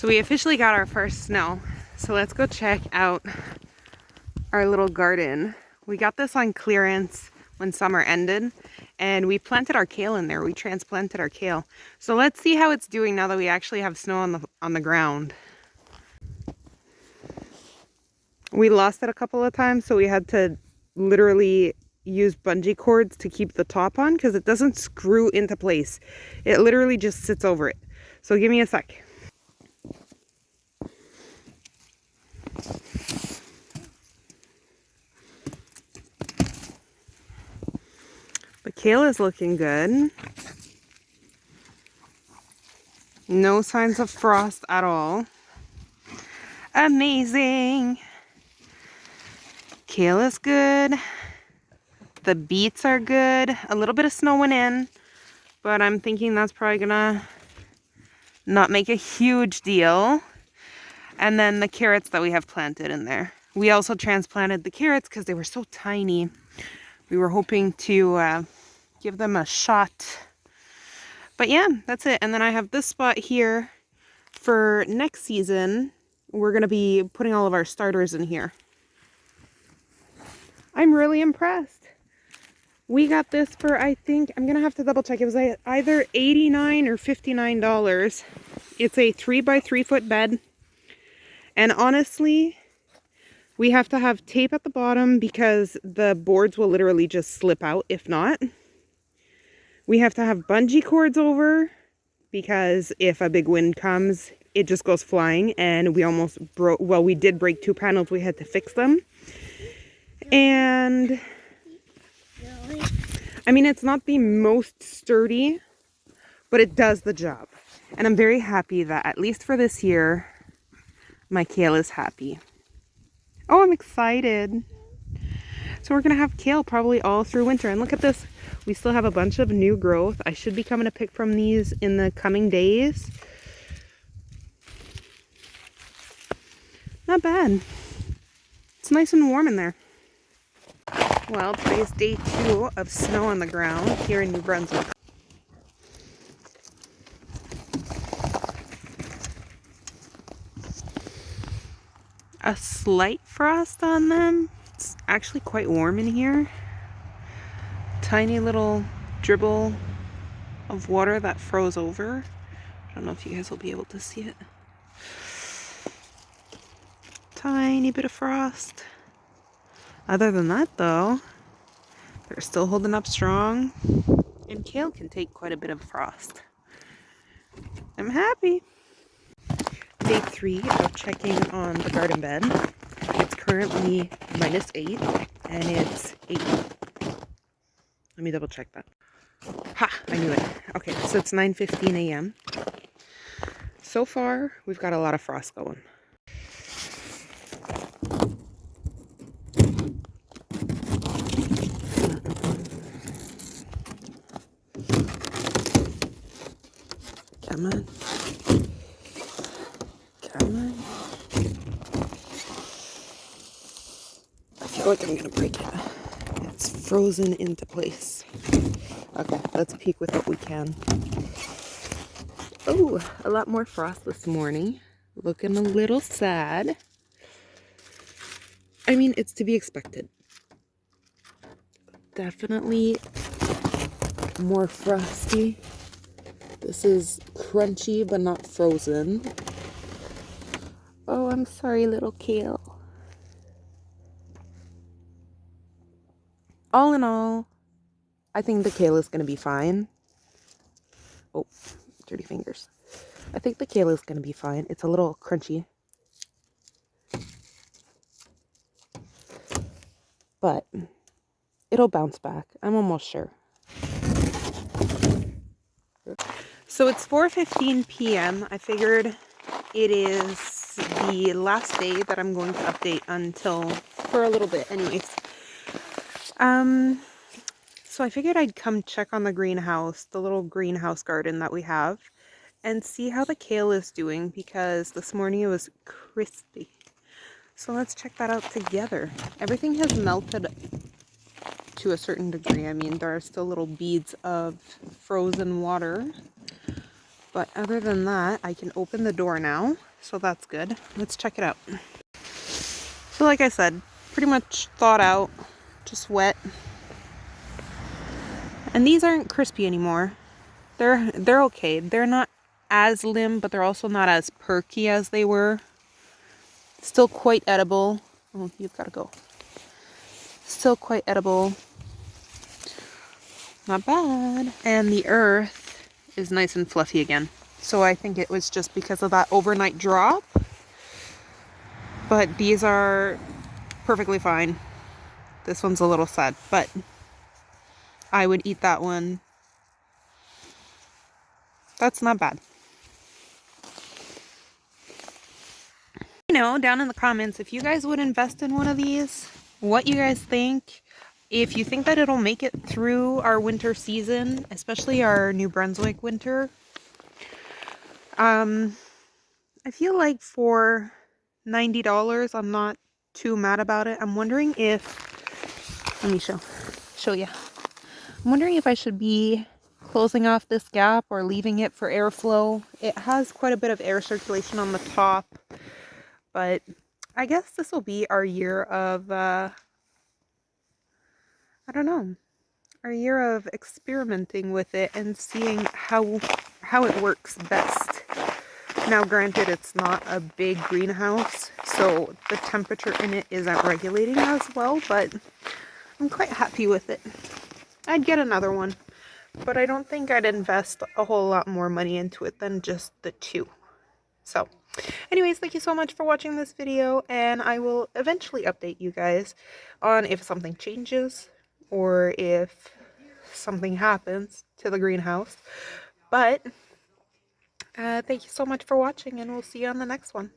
So we officially got our first snow. So let's go check out our little garden. We got this on clearance when summer ended, and we planted our kale in there. We transplanted our kale. So let's see how it's doing now that we actually have snow on the ground. We lost it a couple of times, so we had to literally use bungee cords to keep the top on because it doesn't screw into place. It literally just sits over it. So give me a sec. The kale is looking good. No signs of frost at all. Amazing. Kale is good. The beets are good. A little bit of snow went in, but I'm thinking that's probably gonna not make a huge deal. And then the carrots that we have planted in there. We also transplanted the carrots because they were so tiny. We were hoping to give them a shot. But yeah, that's it. And then I have this spot here for next season. We're going to be putting all of our starters in here. I'm really impressed. We got this for, I think, I'm going to have to double check. It was either $89 or $59. It's a 3x3 foot bed. And honestly, we have to have tape at the bottom because the boards will literally just slip out if not. We have to have bungee cords over because if a big wind comes, it just goes flying, and we almost broke, well, we did break 2 panels. We had to fix them. And I mean, it's not the most sturdy, but it does the job. And I'm very happy that at least for this year, my kale is happy. Oh, I'm excited. So we're going to have kale probably all through winter. And look at this. We still have a bunch of new growth. I should be coming to pick from these in the coming days. Not bad. It's nice and warm in there. Well, today's day 2 of snow on the ground here in New Brunswick. A slight frost on them. It's actually quite warm in here. Tiny little dribble of water that froze over. I don't know if you guys will be able to see it. Tiny bit of frost. Other than that though, they're still holding up strong. And kale can take quite a bit of frost. I'm happy. Day 3 of checking on the garden bed. It's currently -8 and it's 8. Let me double check that. Ha! I knew it. Okay, so it's 9:15 a.m. So far, we've got a lot of frost going. Come on. Come on. I feel like I'm gonna break it. It's frozen into place. Okay, let's peek with what we can. Oh, a lot more frost this morning. Looking a little sad. I mean, it's to be expected. Definitely more frosty. This is crunchy but not frozen. Oh, I'm sorry, little kale. All in all, I think the kale is going to be fine. Oh, dirty fingers. I think the kale is going to be fine. It's a little crunchy. But it'll bounce back. I'm almost sure. So it's 4:15 p.m. I figured it is the last day that I'm going to update until for a little bit anyways. So I figured I'd come check on the greenhouse, the little greenhouse garden that we have, and see how the kale is doing because this morning it was crispy. So let's check that out together. Everything has melted to a certain degree. I mean, there are still little beads of frozen water, But other than that, I can open the door now, so that's good. Let's check it out. So like I said, pretty much thawed out, just wet. And these aren't crispy anymore. They're okay. They're not as limp, but they're also not as perky as they were. Still quite edible. Oh, you've got to go. Still quite edible. Not bad. And the earth is nice and fluffy again. So I think it was just because of that overnight drop. But these are perfectly fine. This one's a little sad, but I would eat that one. That's not bad. You know, down in the comments, if you guys would invest in one of these, what you guys think. If you think that it'll make it through our winter season, especially our New Brunswick winter. I feel like for $90, I'm not too mad about it. I'm wondering if, let me show you. I'm wondering if I should be closing off this gap or leaving it for airflow. It has quite a bit of air circulation on the top, but I guess this will be our year of, I don't know, our year of experimenting with it and seeing how it works best. Now, granted, it's not a big greenhouse, so the temperature in it isn't regulating as well, but I'm quite happy with it. I'd get another one, but I don't think I'd invest a whole lot more money into it than just the two. So, anyways, thank you so much for watching this video, and I will eventually update you guys on if something changes or if something happens to the greenhouse. But thank you so much for watching, and we'll see you on the next one.